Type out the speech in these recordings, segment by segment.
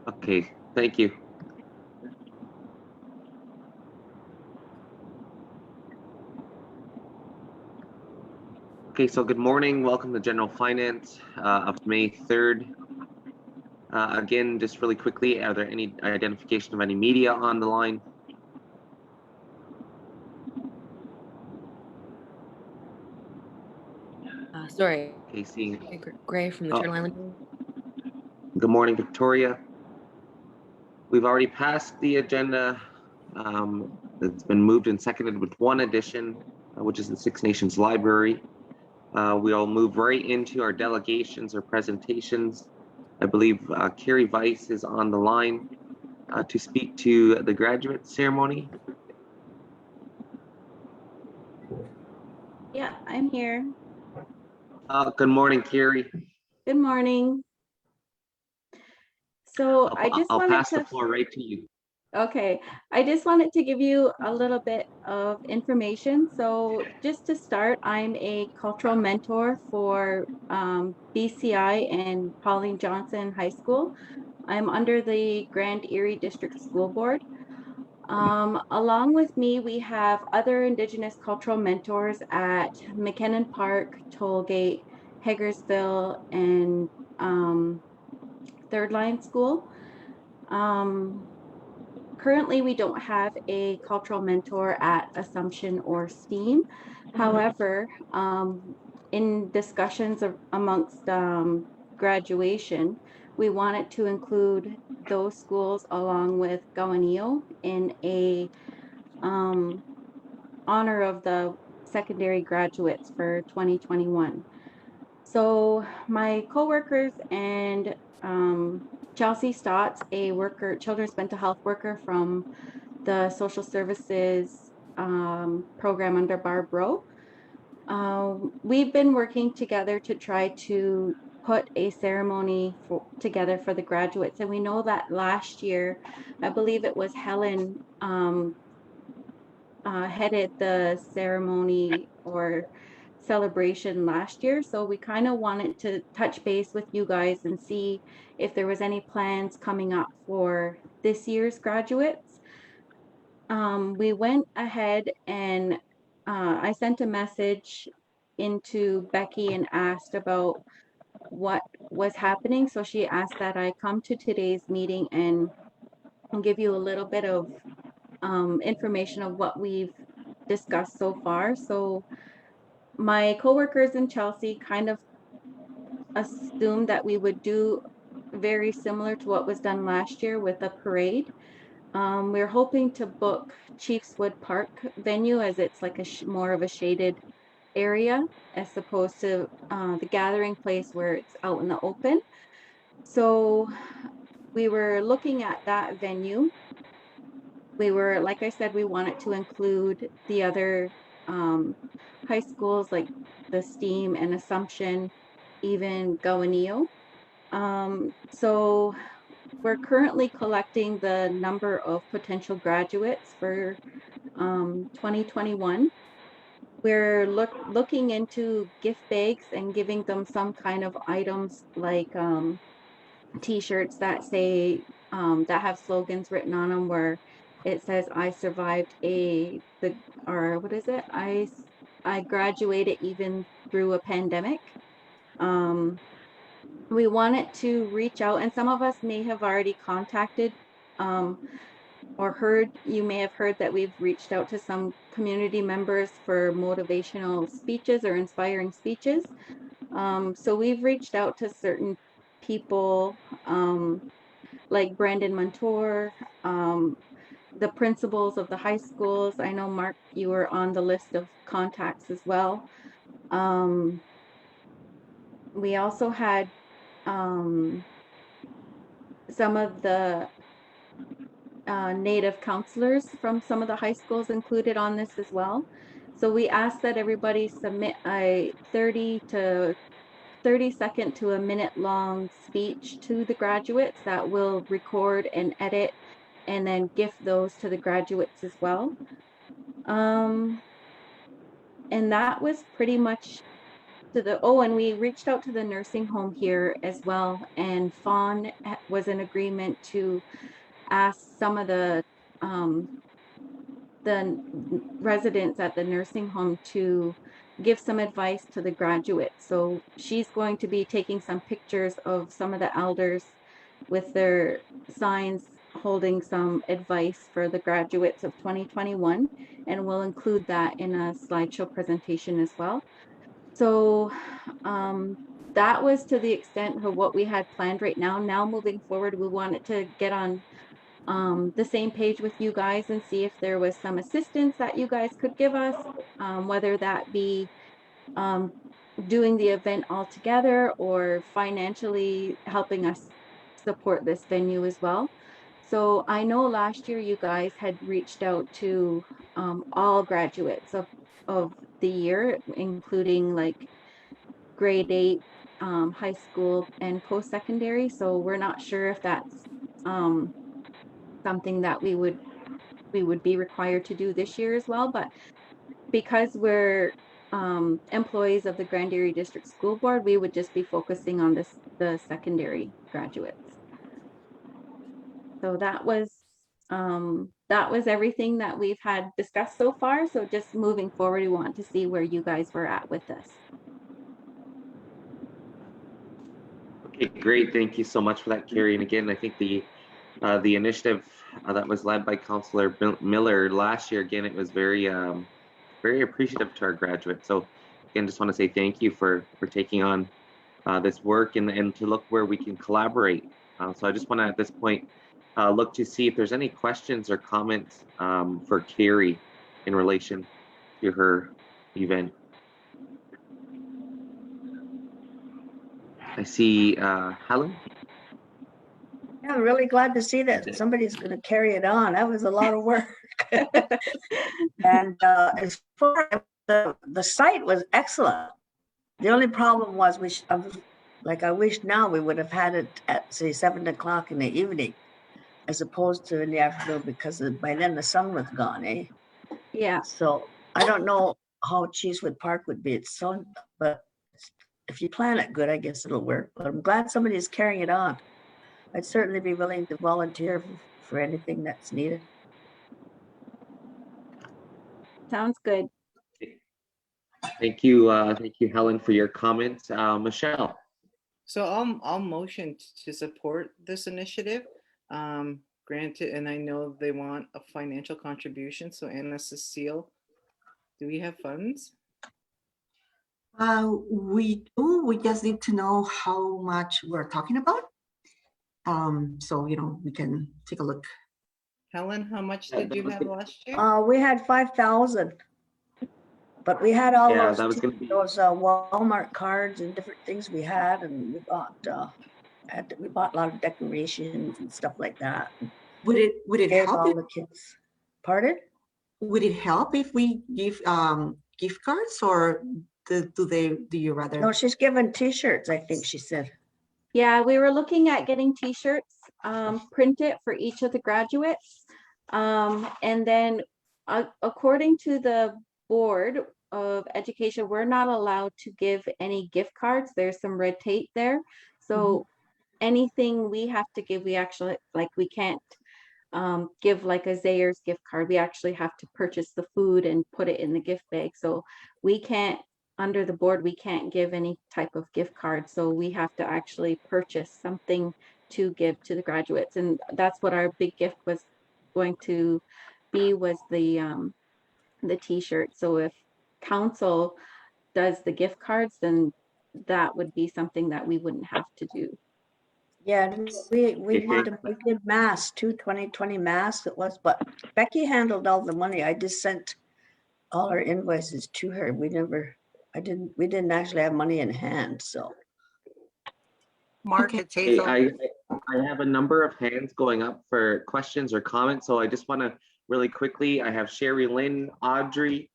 Okay, thank you. Okay, so good morning. Welcome to General Finance of May 3rd. Again, just really quickly, are there any identification of any media on the line? Sorry, Okay, seeing. Gray from the Turtle Island. Good morning, Victoria. We've already passed the agenda. It's been moved and seconded with one addition, which is the Six Nations Library. We'll move right into our delegations or presentations. I believe Carrie Weiss is on the line to speak to the graduate ceremony. Yeah, I'm here. Good morning, Carrie. Good morning. So I'll pass the floor right to you. Okay, I just wanted to give you a little bit of information. So just to start, I'm a cultural mentor for BCI and Pauline Johnson High School. I'm under the Grand Erie District School Board. Along with me, we have other Indigenous cultural mentors at McKinnon Park, Tollgate, Hagersville, and Third Line School. Currently, we don't have a cultural mentor at Assumption or STEAM. However, in discussions amongst graduation, we wanted to include those schools along with Gowanio in a honor of the secondary graduates for 2021. So my coworkers and Chelsea Stotts, a children's mental health worker from the social services program under Barb Rowe. We've been working together to try to put a ceremony together for the graduates. And we know that last year, I believe it was Helen headed the ceremony or celebration last year. So we kind of wanted to touch base with you guys and see if there was any plans coming up for this year's graduates. We went ahead and I sent a message into Becky and asked about what was happening. So she asked that I come to today's meeting and give you a little bit of information of what we've discussed so far. So my coworkers in Chelsea kind of assumed that we would do very similar to what was done last year with a parade. We're hoping to book Chiefswood Park venue as it's like more of a shaded area as opposed to the gathering place where it's out in the open. So we were looking at that venue. We were, like I said, we wanted to include the other high schools like the STEAM and Assumption, even Gowanio. So we're currently collecting the number of potential graduates for 2021. We're looking into gift bags and giving them some kind of items like t-shirts that say that have slogans written on them where it says I survived what is it? I graduated even through a pandemic. We wanted to reach out, and some of us may have already contacted or you may have heard that we've reached out to some community members for motivational speeches or inspiring speeches. So we've reached out to certain people like Brandon Montour, the principals of the high schools. I know, Mark, you were on the list of contacts as well. We also had some of the Native counselors from some of the high schools included on this as well. So we asked that everybody submit a 30-second to a minute long speech to the graduates that we'll record and edit and then gift those to the graduates as well. And that was pretty much and we reached out to the nursing home here as well, and Fawn was in agreement to ask some of the residents at the nursing home to give some advice to the graduates. So she's going to be taking some pictures of some of the elders with their signs holding some advice for the graduates of 2021, and we'll include that in a slideshow presentation as well. So that was to the extent of what we had planned right now. Now moving forward, we wanted to get on the same page with you guys and see if there was some assistance that you guys could give us, whether that be doing the event all together or financially helping us support this venue as well. So I know last year you guys had reached out to all graduates of the year, including like grade 8, high school, and post-secondary. So we're not sure if that's something that we would be required to do this year as well. But because we're employees of the Grand Erie District School Board, we would just be focusing on the secondary graduates. So that was everything that we've had discussed so far. So just moving forward, we want to see where you guys were at with this. Okay, great. Thank you so much for that, Carrie. And again, I think the initiative that was led by Councillor Miller last year, again, it was very very appreciative to our graduates. So again, just want to say thank you for taking on this work and to look where we can collaborate. So I just want to at this point look to see if there's any questions or comments for Carrie in relation to her event. I see Helen. Yeah, I'm really glad to see that somebody's going to carry it on. That was a lot of work. And as far as the site was excellent. The only problem was I wish now we would have had it at say 7 o'clock in the evening, as opposed to in the afternoon, because by then the sun was gone, eh? Yeah. So I don't know how Cheesewood Park would be. It's so, but if you plan it good, I guess it'll work. But I'm glad somebody is carrying it on. I'd certainly be willing to volunteer for anything that's needed. Sounds good. Thank you, Helen, for your comments. Michelle. So I'll motion to support this initiative. Granted, and I know they want a financial contribution. So Anna Cecile, do we have funds? We do. We just need to know how much we're talking about. So we can take a look. Helen, how much did you have last year? We had 5,000, but we had all Yeah, those, that was gonna be... those Walmart cards and different things we had, and we bought a lot of decorations and stuff like that. Would it help all the kids? Pardon? Would it help if we give gift cards, or do you rather? No, she's given T-shirts, I think she said. Yeah, we were looking at getting T-shirts printed for each of the graduates. And then according to the Board of Education, we're not allowed to give any gift cards. There's some red tape there. So anything we have to give, we actually, we can't give like a Zayre's gift card. We actually have to purchase the food and put it in the gift bag. So we can't, under the board, we can't give any type of gift card. So we have to actually purchase something to give to the graduates. And that's what our big gift was going to be, was the T-shirt. So if council does the gift cards, then that would be something that we wouldn't have to do. Yeah, we did masks, 2020 masks it was, but Becky handled all the money. I just sent all our invoices to her. We didn't actually have money in hand, so. Mark, it's Hazel. I have a number of hands going up for questions or comments, so I just want to really quickly, I have Sherry Lynn, Audrey,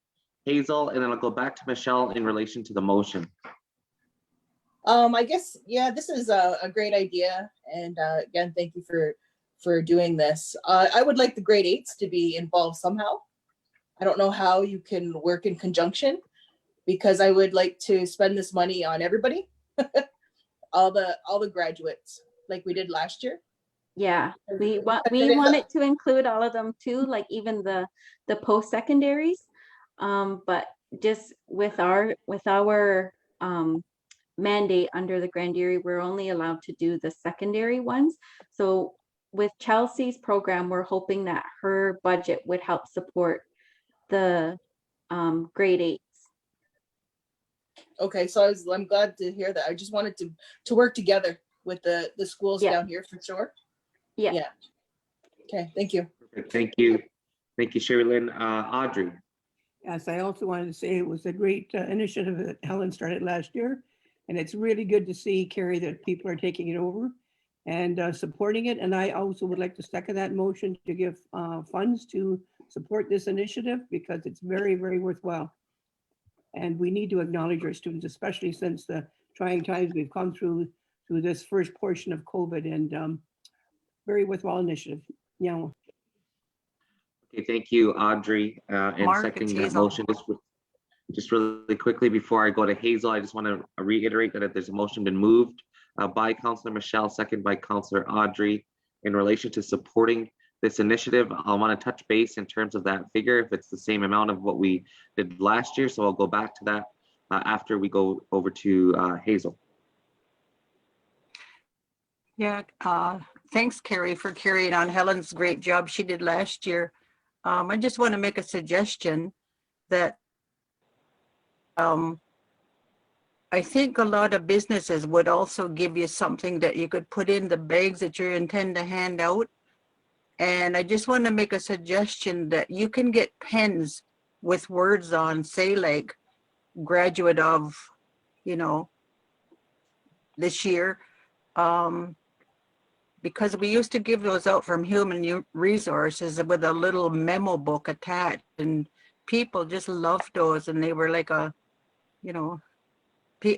Hazel, and then I'll go back to Michelle in relation to the motion. I guess, yeah, this is a great idea. And again, thank you for doing this. I would like the grade 8s to be involved somehow. I don't know how you can work in conjunction, because I would like to spend this money on everybody, all the graduates, like we did last year. Yeah, we wanted to include all of them too, like even the post-secondaries. But just with our mandate under the Grand Jury, we're only allowed to do the secondary ones. So with Chelsea's program, we're hoping that her budget would help support the grade 8s. Okay, so I'm glad to hear that. I just wanted to work together with the schools Yeah. down here for sure. Yeah. Yeah. Okay, thank you. Perfect. Thank you. Thank you, Sherilyn. Audrey. Yes, I also wanted to say it was a great initiative that Helen started last year. And it's really good to see, Carrie, that people are taking it over and supporting it. And I also would like to second that motion to give funds to support this initiative because it's very, very worthwhile. And we need to acknowledge our students, especially since the trying times we've come through this first portion of COVID, and very worthwhile initiative. Yeah. Okay, thank you, Audrey. And Mark, seconding it's that Hazel. motion, just really quickly before I go to Hazel, I just want to reiterate that if there's a motion been moved by Councillor Michelle, second by Councillor Audrey, in relation to supporting this initiative, I want to touch base in terms of that figure, if it's the same amount of what we did last year. So I'll go back to that after we go over to Hazel. Yeah, thanks, Carrie, for carrying on Helen's great job she did last year. I just want to make a suggestion that I think a lot of businesses would also give you something that you could put in the bags that you intend to hand out. And I just want to make a suggestion that you can get pens with words on, say like graduate of, this year. Because we used to give those out from Human Resources with a little memo book attached, and people just loved those, and they were like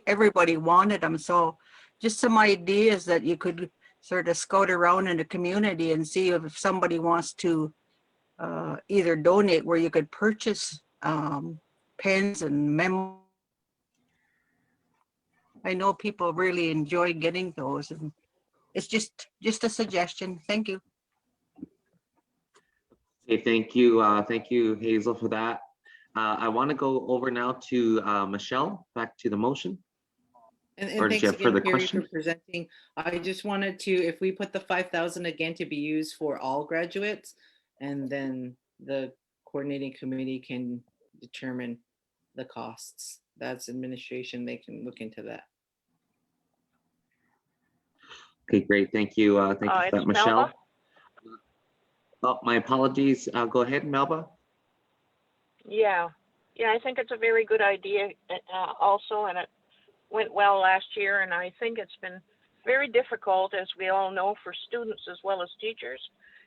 everybody wanted them. So just some ideas that you could sort of scout around in the community and see if somebody wants to either donate, where you could purchase pens and memo. I know people really enjoy getting those, and it's just a suggestion. Thank you. Okay, thank you, Hazel, for that. I want to go over now to Michelle, back to the motion. And Or did thanks you have again, further Carrie, for questions? presenting. I just wanted to, if we put the 5,000 again to be used for all graduates, and then the coordinating committee can determine the costs. That's administration, they can look into that. Okay, great. Thank you. Thank you for that, It's Michelle. Melba. Oh, my apologies. Go ahead, Melba. Yeah, I think it's a very good idea also, and it went well last year, and I think it's been very difficult, as we all know, for students as well as teachers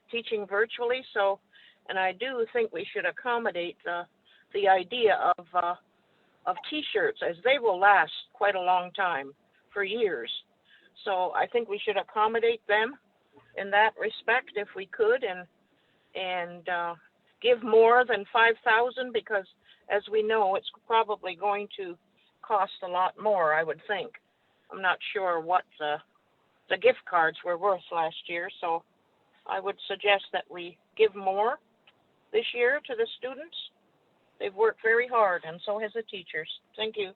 teaching virtually. So, and I do think we should accommodate the idea of T-shirts, as they will last quite a long time, for years. So I think we should accommodate them in that respect if we could, and give more than 5,000, because as we know, it's probably going to cost a lot more, I would think. I'm not sure what the gift cards were worth last year, so I would suggest that we give more this year to the students. They've worked very hard, and so has the teachers. Thank you.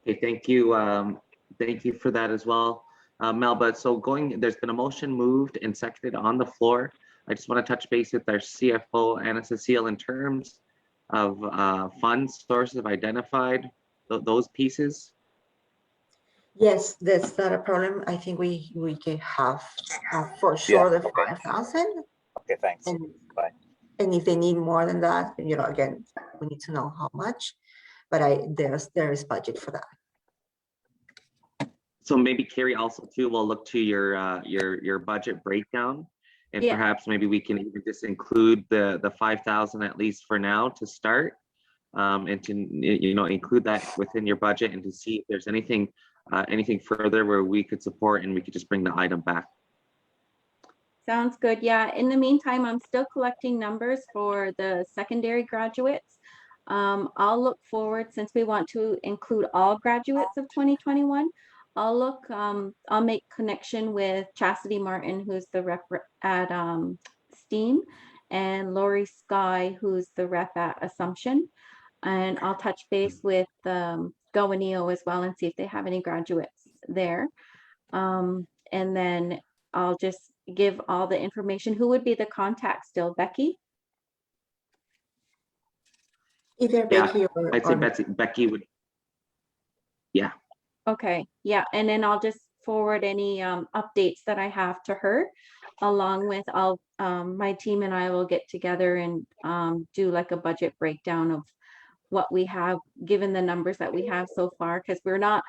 Okay, thank you. Thank you for that as well, Melba. So there's been a motion moved and seconded on the floor. I just want to touch base with our CFO, Anna Cecile, in terms of funds sources identified, those pieces. Yes, that's not a problem. I think we can have for sure the 5,000. Okay, thanks. Bye. And if they need more than that, again, we need to know how much, but there is budget for that. So maybe Carrie also too, we'll look to your budget breakdown, and perhaps maybe we can even just include the 5,000 at least for now to start, and to include that within your budget, and to see if there's anything further where we could support, and we could just bring the item back. Sounds good. Yeah. In the meantime, I'm still collecting numbers for the secondary graduates. I'll look forward, since we want to include all graduates of 2021. I'll make connection with Chastity Martin, who's the rep at STEAM, and Lori Sky, who's the rep at Assumption. And I'll touch base with Gowaneo as well and see if they have any graduates there. And then I'll just give all the information. Who would be the contact still, Becky? Either Yeah, Becky or, I'd say Becky would. Yeah. Okay, yeah, and then I'll just forward any updates that I have to her, along with my team and I will get together and do like a budget breakdown of what we have, given the numbers that we have so far, because we're not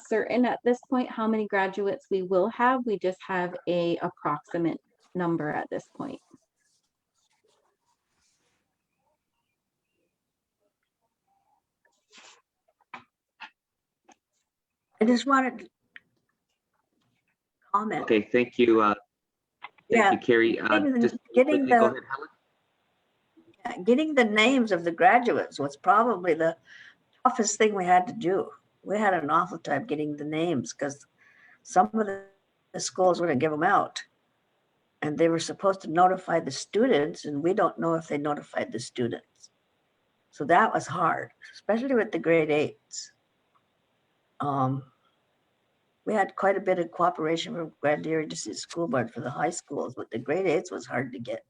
certain at this point how many graduates we will have. We just have a approximate number at this point. I just wanted to comment. Okay, thank you. Thank you, Carrie. Just Getting quickly, go the ahead, Helen. getting the names of the graduates was probably the toughest thing we had to do. We had an awful time getting the names because some of the schools wouldn't give them out. And they were supposed to notify the students, and we don't know if they notified the students. So that was hard, especially with the grade 8s. We had quite a bit of cooperation from Grand Prairie District School Board for the high schools, but the grade 8s was hard to get.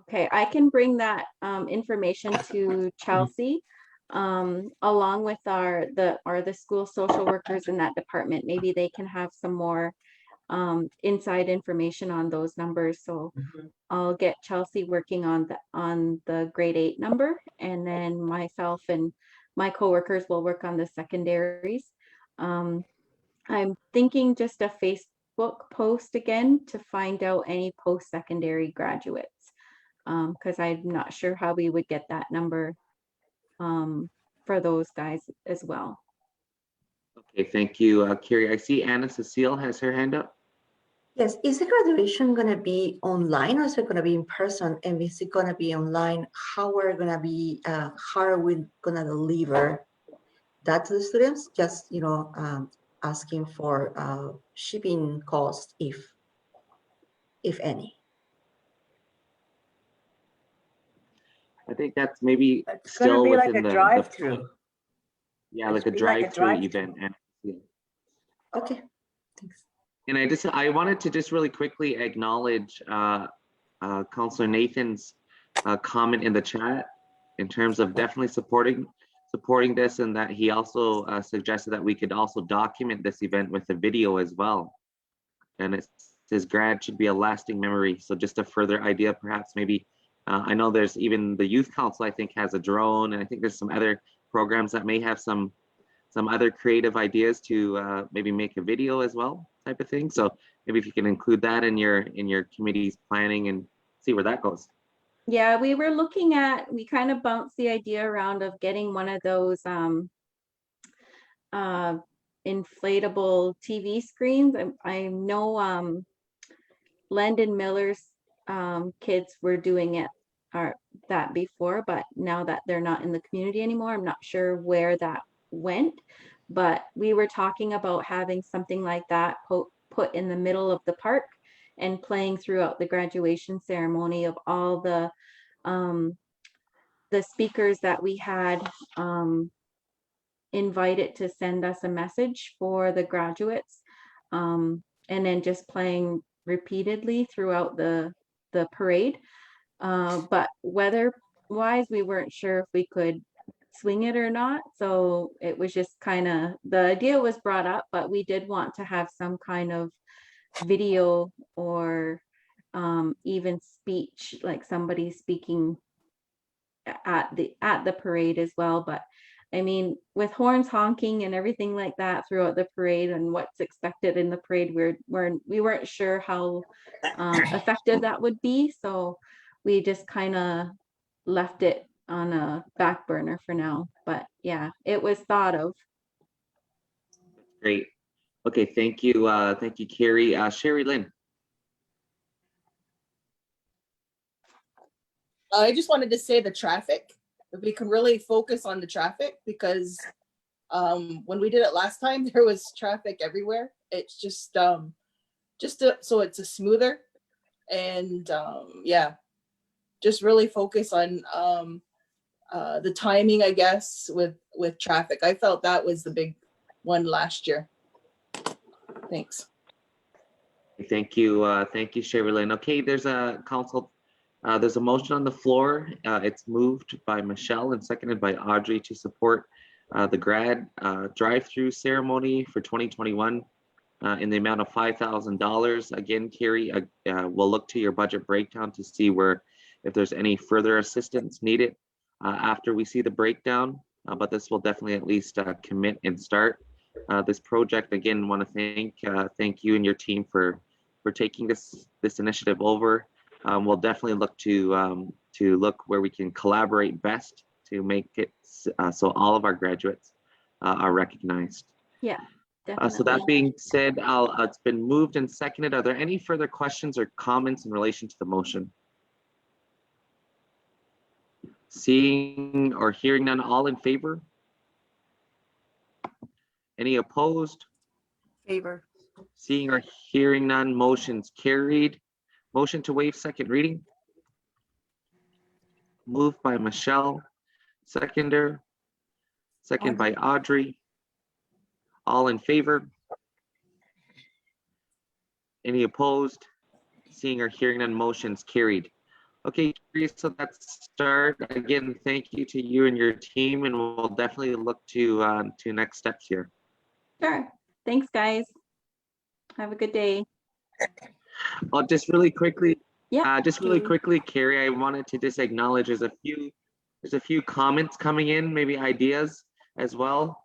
Okay, I can bring that information to Chelsea, along with the school social workers in that department. Maybe they can have some more inside information on those numbers. So I'll get Chelsea working on the grade 8 number, and then myself and my coworkers will work on the secondaries. I'm thinking just a Facebook post again to find out any post-secondary graduates, because I'm not sure how we would get that number for those guys as well. Okay, thank you, Carrie. I see Anna Cecile has her hand up. yes, is the graduation going to be online or is it going to be in person? And is it going to be online? How are going to be, how are we going to deliver that to the students? Just, asking for shipping costs, if any. I think that's maybe It's going to still be like within a the drive-through. yeah, It's like a be like a drive-through drive-through. event. And yeah. Okay, thanks. And I wanted to just really quickly acknowledge Councillor Nathan's comment in the chat in terms of definitely supporting this, and that he also suggested that we could also document this event with a video as well. And his grad should be a lasting memory. So just a further idea, perhaps maybe, I know there's even the Youth Council, I think, has a drone, and I think there's some other programs that may have some other creative ideas to maybe make a video as well, type of thing. So maybe if you can include that in your committee's planning and see where that goes. Yeah, we kind of bounced the idea around of getting one of those inflatable TV screens. I know Landon Miller's kids were doing that before, but now that they're not in the community anymore, I'm not sure where that went. But we were talking about having something like that put in the middle of the park and playing throughout the graduation ceremony of all the speakers that we had invited to send us a message for the graduates, and then just playing repeatedly throughout the parade. But weather-wise, we weren't sure if we could swing it or not. So it was just kind of, the idea was brought up, but we did want to have some kind of video or even speech, like somebody speaking at the parade as well. But I mean, with horns honking and everything like that throughout the parade and what's expected in the parade, we weren't sure how effective that would be. So we just kind of left it on a back burner for now. But yeah, it was thought of. Great. Okay, thank you, Carrie. Sherry Lynn. I just wanted to say the traffic, if we can really focus on the traffic, because when we did it last time, there was traffic everywhere. It's just so it's a smoother, and yeah, just really focus on the timing, I guess, with traffic. I felt that was the big one last year. Thanks. Thank you, Sherry Lynn. Okay, there's a motion on the floor. It's moved by Michelle and seconded by Audrey to support the grad drive-through ceremony for 2021 in the amount of $5,000. Again, Carrie, we'll look to your budget breakdown to see if there's any further assistance needed after we see the breakdown, but this will definitely at least commit and start this project. Again, want to thank you and your team for taking this initiative over. We'll definitely look to look where we can collaborate best to make it so all of our graduates are recognized. Yeah, So definitely. that being said, it's been moved and seconded. Are there any further questions or comments in relation to the motion? Seeing or hearing none, all in favor? Any opposed? Favor. Seeing or hearing none, motion's carried. Motion to waive second reading. Moved by Michelle, second by Audrey. All in favor? Any opposed? Seeing or hearing none, motion's carried. Okay, so let's start. Again, thank you to you and your team, and we'll definitely look to next steps here. Sure. Thanks, guys. Have a good day. Just really quickly, Yeah. Carrie, I wanted to just acknowledge there's a few comments coming in, maybe ideas as well,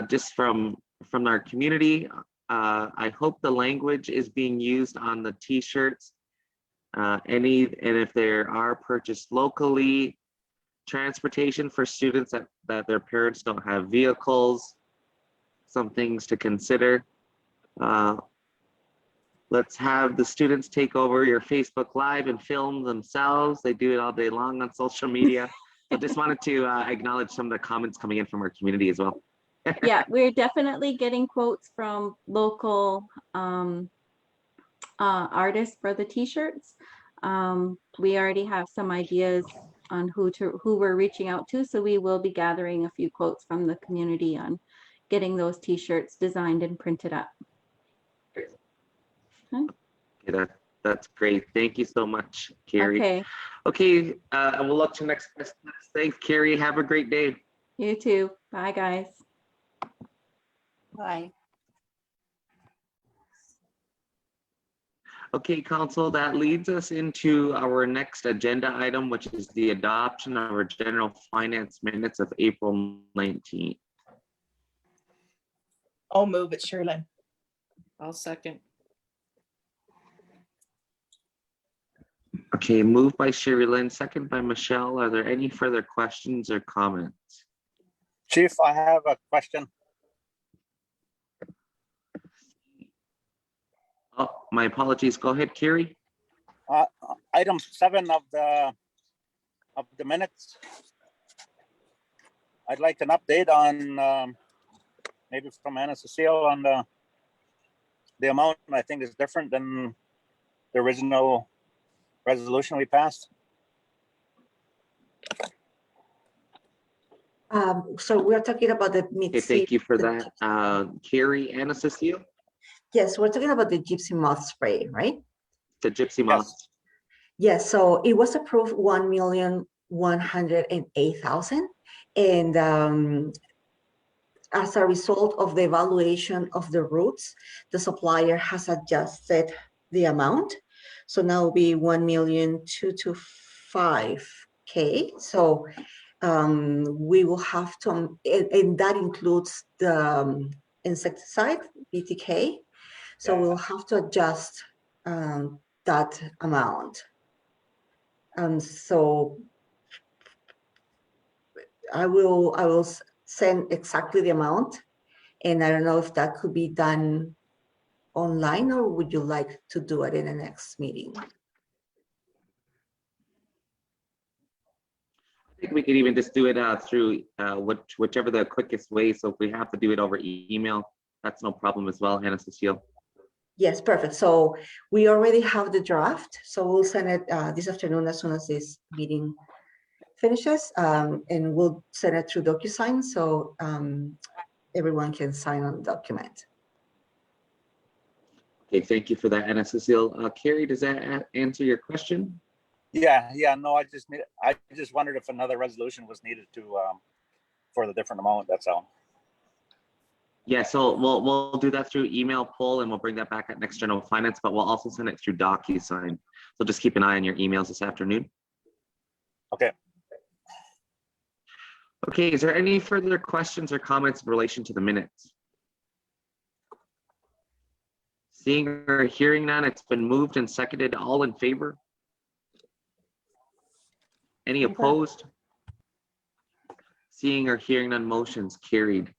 just from our community. I hope the language is being used on the t-shirts. And if there are purchased locally, transportation for students that their parents don't have vehicles, some things to consider. Let's have the students take over your Facebook Live and film themselves. They do it all day long on social media. I just wanted to acknowledge some of the comments coming in from our community as well. Yeah, we're definitely getting quotes from local artists for the t-shirts. We already have some ideas on who we're reaching out to, so we will be gathering a few quotes from the community on getting those t-shirts designed and printed up. Okay, that's great. Thank you so much, Carrie. Okay. We'll look to next. Thanks, Carrie. Have a great day. You too. Bye, guys. Bye. Okay, Council, that leads us into our next agenda item, which is the adoption of our general finance minutes of April 19th. I'll move it, Sherlyn. I'll second. Okay, moved by Sherry Lynn, second by Michelle. Are there any further questions or comments? Chief, I have a question. Oh, my apologies. Go ahead, Carrie. Item 7 of the minutes. I'd like an update on maybe from Anna Cecile on the amount. I think is different than the original resolution we passed. So we're talking about the mid. Okay, thank you for that. Carrie, Anna Cecile? Yes, we're talking about the gypsy moth spray, right? The gypsy moth. Yes, so it was approved 1,108,000, and as a result of the evaluation of the routes, the supplier has adjusted the amount. So now it'll be 1,225,000. So we will have to, and that includes the insecticide, BTK. So we'll have to adjust that amount. And so I will send exactly the amount, and I don't know if that could be done online, or would you like to do it in the next meeting? think we could even just do it through whichever the quickest way. So if we have to do it over email, that's no problem as well, Hannah Cecile. Yes, perfect. So we already have the draft. So we'll send it this afternoon as soon as this meeting finishes, and we'll send it through DocuSign so everyone can sign on the document. Okay, thank you for that, Hannah Cecile. Carrie, does that answer your question? Yeah, no, I just wondered if another resolution was needed to, for the different amount, that's all. Yeah, so we'll do that through email poll, and we'll bring that back at next general finance, but we'll also send it through DocuSign. So just keep an eye on your emails this afternoon. Okay. Okay, is there any further questions or comments in relation to the minutes? Seeing or hearing none, it's been moved and seconded. All in favor? Any opposed? Seeing or hearing none, motion's carried.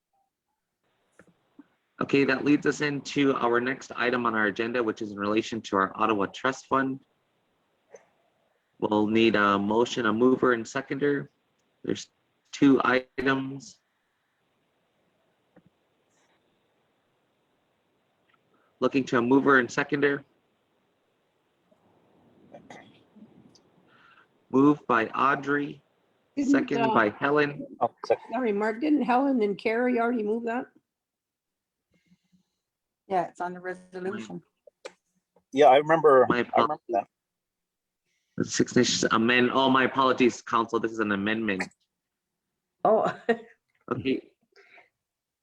Okay, that leads us into our next item on our agenda, which is in relation to our Ottawa Trust Fund. We'll need a motion, a mover and seconder. There's 2 items. Looking to a mover and seconder. Moved by Audrey, second by Helen. Oh, second. Sorry, Mark, didn't Helen and Carrie already move that? Yeah, it's on the resolution. Yeah, I remember My that. The Six Nations amend. Oh, my apologies, Council. This is an amendment. Oh, Okay.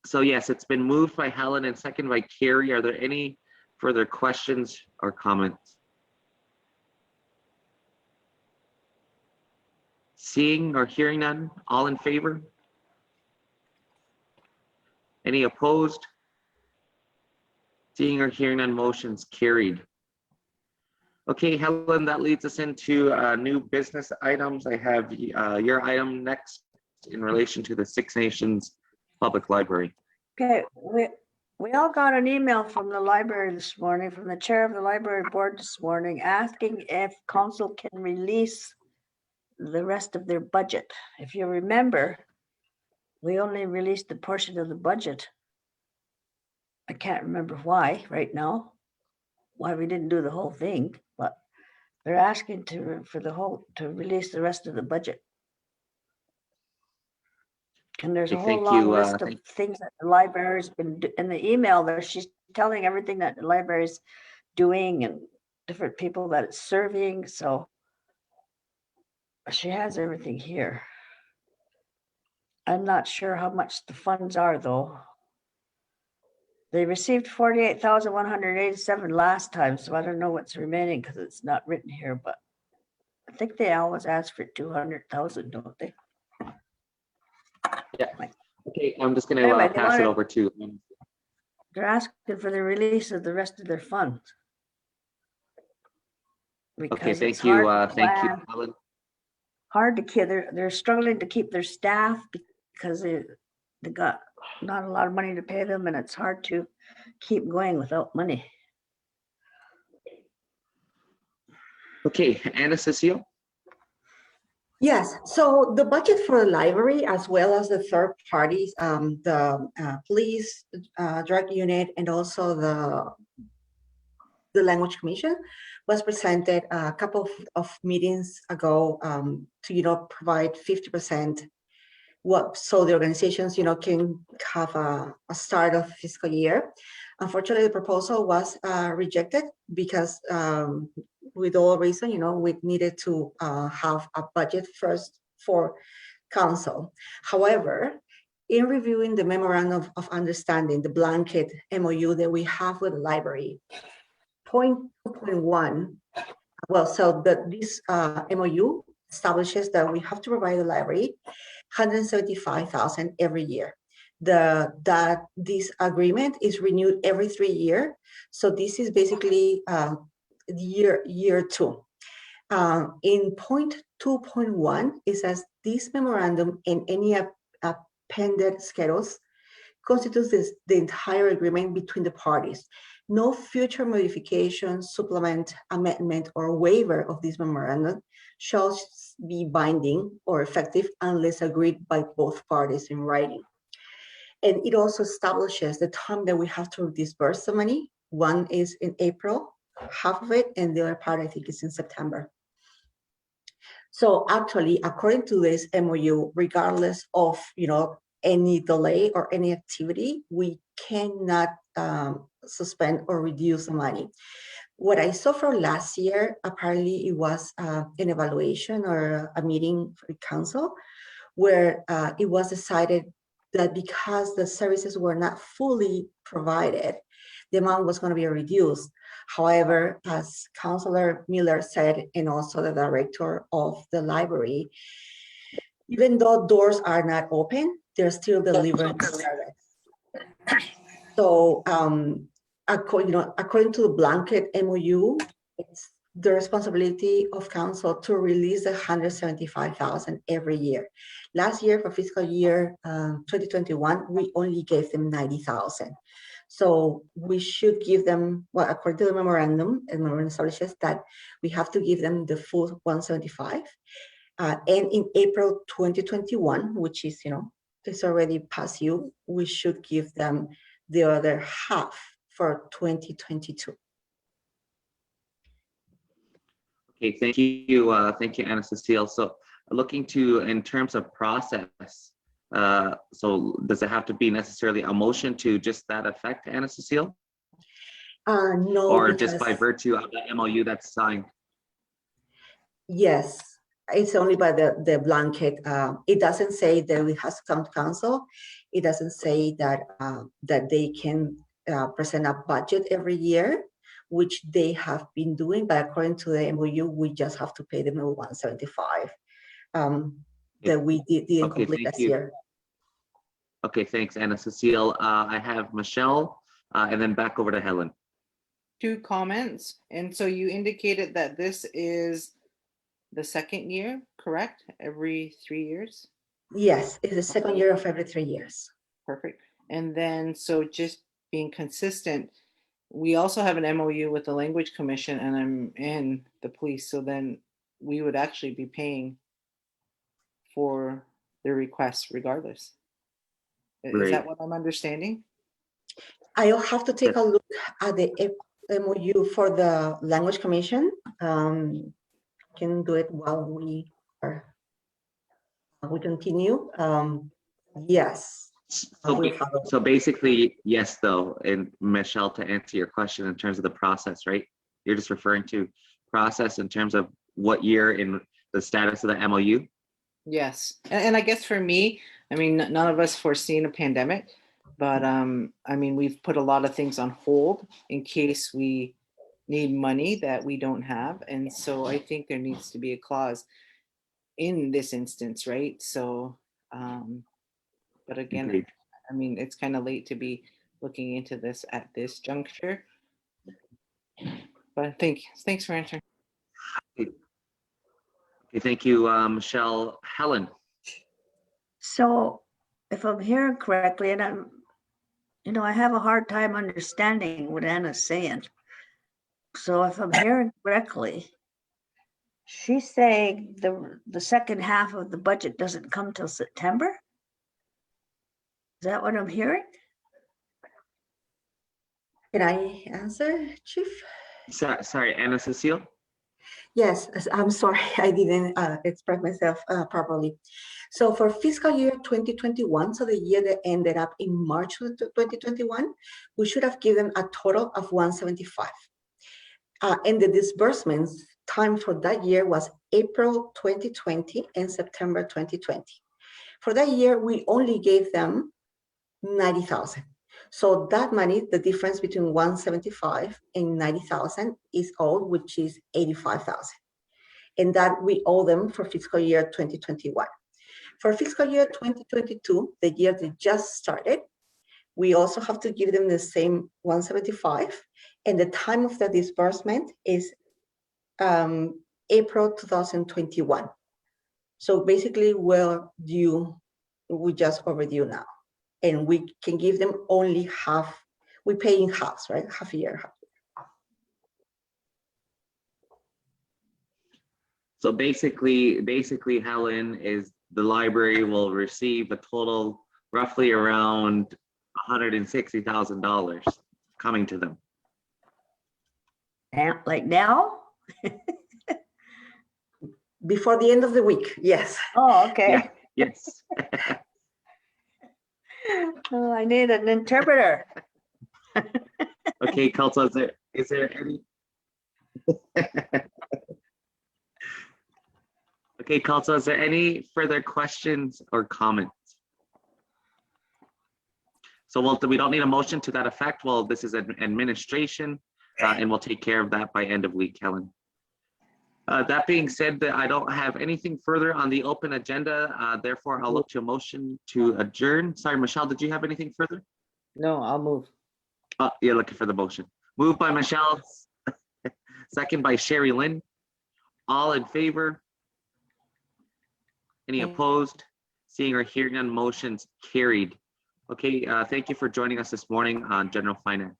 So yes, it's been moved by Helen and second by Carrie. Are there any further questions or comments? Seeing or hearing none, all in favor? Any opposed? Seeing or hearing none, motion's carried. Okay, Helen, that leads us into new business items. I have your item next in relation to the Six Nations Public Library. okay. We all got an email from the library this morning, from the chair of the library board this morning, asking if council can release the rest of their budget. If you remember, we only released a portion of the budget. I can't remember why right now, why we didn't do the whole thing, but they're asking to release the rest of the budget. And there's a Okay, whole thank long you, list of things that the library's been, in the email there, she's telling everything that the library's doing and different people that it's serving, so she has everything here. I'm not sure how much the funds are, though. They received 48,187 last time, so I don't know what's remaining because it's not written here, but I think they always ask for 200,000, don't they? Yeah. Okay, I'm just going Anyway, to they pass it wanted- over to. They're asking for the release of the rest of their funds. Okay, Because it's thank you, hard to thank you, plan, Helen. hard to keep, they're struggling to keep their staff because they got not a lot of money to pay them, and it's hard to keep going without money. Okay, Anna Cecile. Yes, so the budget for the library, as well as the third parties, the police, drug unit, and also the language commission, was presented a couple of meetings ago to provide 50% so the organizations can have a start of fiscal year. Unfortunately, the proposal was rejected because with all reason, we needed to have a budget first for council. However, in reviewing the memorandum of understanding, the blanket MOU that we have with the library, point 2.1, well, so this MOU establishes that we have to provide the library 175,000 every year. That this agreement is renewed every 3 years. So this is basically year 2. In point 2.1, it says this memorandum and any appended schedules constitutes the entire agreement between the parties. No future modification, supplement, amendment, or waiver of this memorandum shall be binding or effective unless agreed by both parties in writing. And it also establishes the time that we have to disburse the money. One is in April, half of it, and the other part, I think, is in September. So actually, according to this MOU, regardless of, any delay or any activity, we cannot suspend or reduce the money. What I saw for last year, apparently it was an evaluation or a meeting for the council where it was decided that because the services were not fully provided, the amount was going to be reduced. However, as Councillor Miller said, and also the director of the library, even though doors are not open, they're still delivering service. So, according to the blanket MOU, it's the responsibility of council to release the 175,000 every year. Last year, for fiscal year 2021, we only gave them 90,000. So we should give them, well, according to the memorandum, and memorandum establishes that we have to give them the full 175. And in April 2021, which is, it's already past you, we should give them the other half for 2022. Okay, thank you, Anna Cecile. So looking in terms of process, so does it have to be necessarily a motion to just that effect, Anna Cecile? No, or just by virtue of the MOU that's signed? Yes, it's only by the blanket. It doesn't say that it has to come to council. It doesn't say that that they can present a budget every year, which they have been doing. But according to the MOU, we just have to pay them the 175 that we didn't complete last year. Okay, thanks, Anna Cecile. I have Michelle, and then back over to Helen. 2 comments. And so you indicated that this is the second year, correct? Every 3 years? Yes, it's the second year of every 3 years. Perfect. And then, so just being consistent, we also have an MOU with the Language Commission and the police. So then we would actually be paying for their requests regardless. Is that what I'm understanding? I'll have to take a look at the MOU for the Language Commission. Can do it while we continue. Yes. So basically, yes, though, and Michelle, to answer your question in terms of the process, right? You're just referring to process in terms of what year in the status of the MOU? Yes. And I guess for me, I mean, none of us foreseen a pandemic, but I mean, we've put a lot of things on hold in case we need money that we don't have. And so I think there needs to be a clause in this instance, right? So, but again, Agreed. I mean, it's kind of late to be looking into this at this juncture. But thanks for answering. Okay, thank you, Michelle. Helen. So if I'm hearing correctly, and I have a hard time understanding what Anna's saying. So if I'm hearing correctly, she's saying the second half of the budget doesn't come till September? Is that what I'm hearing? Can I answer, Chief? Sorry, Anna Cecile? Yes, I'm sorry, I didn't express myself properly. So for fiscal year 2021, so the year that ended up in March of 2021, we should have given a total of 175. And the disbursements time for that year was April 2020 and September 2020. For that year, we only gave them 90,000. So that money, the difference between 175 and 90,000 is owed, which is 85,000. And that we owe them for fiscal year 2021. For fiscal year 2022, the year that just started, we also have to give them the same 175. And the time of the disbursement is April 2021. So basically we're just overdue now. And we can give them only half, we pay in halves, right? Half a year. So basically, Helen, is the library will receive a total roughly around $160,000 coming to them. And like now? Before the end of the week, yes. Oh, okay. Yeah. Yes. Oh, I need an interpreter. Okay, Council, is there any? Okay, Council, is there any further questions or comments? So we don't need a motion to that effect. Well, this is an administration, and we'll take care of that by end of week, Helen. That being said, I don't have anything further on the open agenda. Therefore, I'll look to a motion to adjourn. Sorry, Michelle, did you have anything further? No, I'll move. You're looking for the motion. Moved by Michelle, second by Sherry Lynn. All in favor? Any opposed? Seeing or hearing none, motions carried. Okay, thank you for joining us this morning on General Finance.